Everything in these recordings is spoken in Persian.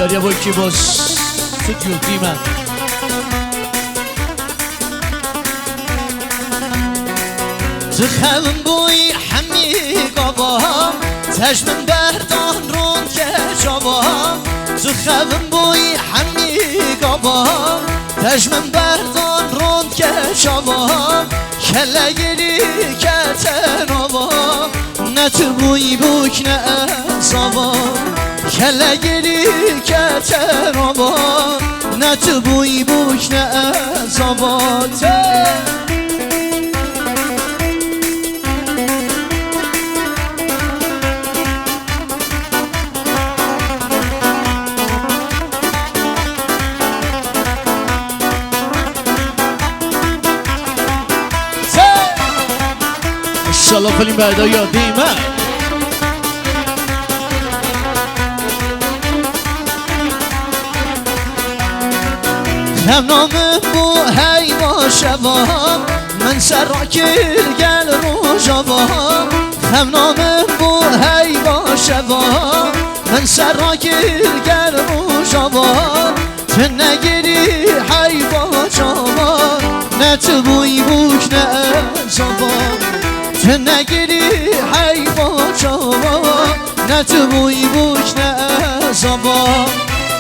Araya boy ki boş Sıkıyor değil mi? تخم بوی همی گابام تجمن بردان رون که جابام تخم بوی همی گابام تجمن بردان رون که جابام کله گری که تنابام نه تو بوی بوک نه ازابام کله گری که تنابام نه تو بوی بوک نه ازابام انشالله فیلم بعدا یادیمه هم نامه بو هی با شبام من سر را گل رو جوام هم نامه بو هی با شبام من سر را گل رو جوام تو نگیری هی با جوام نه تو بوی بوک نه زبان تو نگیری هی با جوام نه تو بوی بوک نه زبان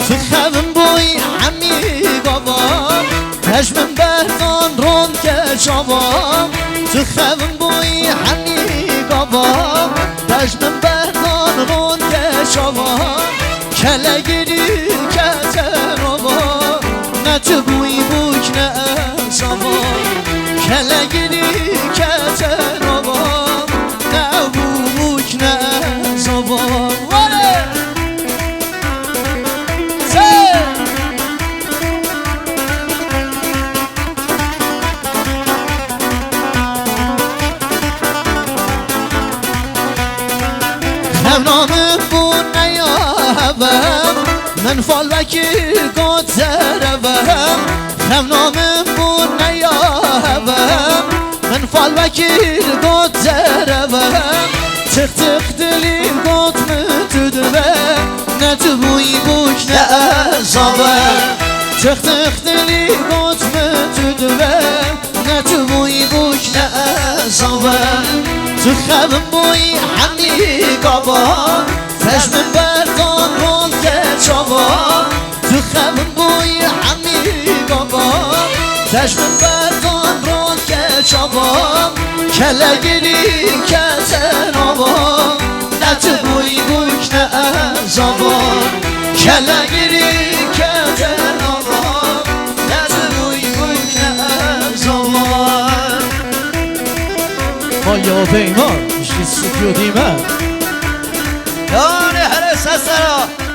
تو خبم بوی همی گابام تجمن بردان رون که جوام تو خبم بوی همی گابام تجمن بردان رون که جوام کله گیری که تنابام نه تو بوی بوک نه زبان کله گیری که تنابام نه بوک نه زبان نامه بون نیاهم من فال وکیل گد زرهم نامه بون نیاهم من فال وکیل گد زرهم تخ تخ دلی گد متدوه نه تو بوی بوک نه ازابم تخ تخ دلی گد متدوه نه تو بوی بوک نه ازابم تو خبم بوی همی گابام تجمن بردان رون که جوام تو خبم بوی همی گابام تجمن بردان رون که جوام کله گیری که تنابام نه تو بوی بوک نه ازابام کله گیری که تنابام نه تو بوی بوک نه ازابام مایا و پیمان میشی سکیو دیمه دانه هر سسرا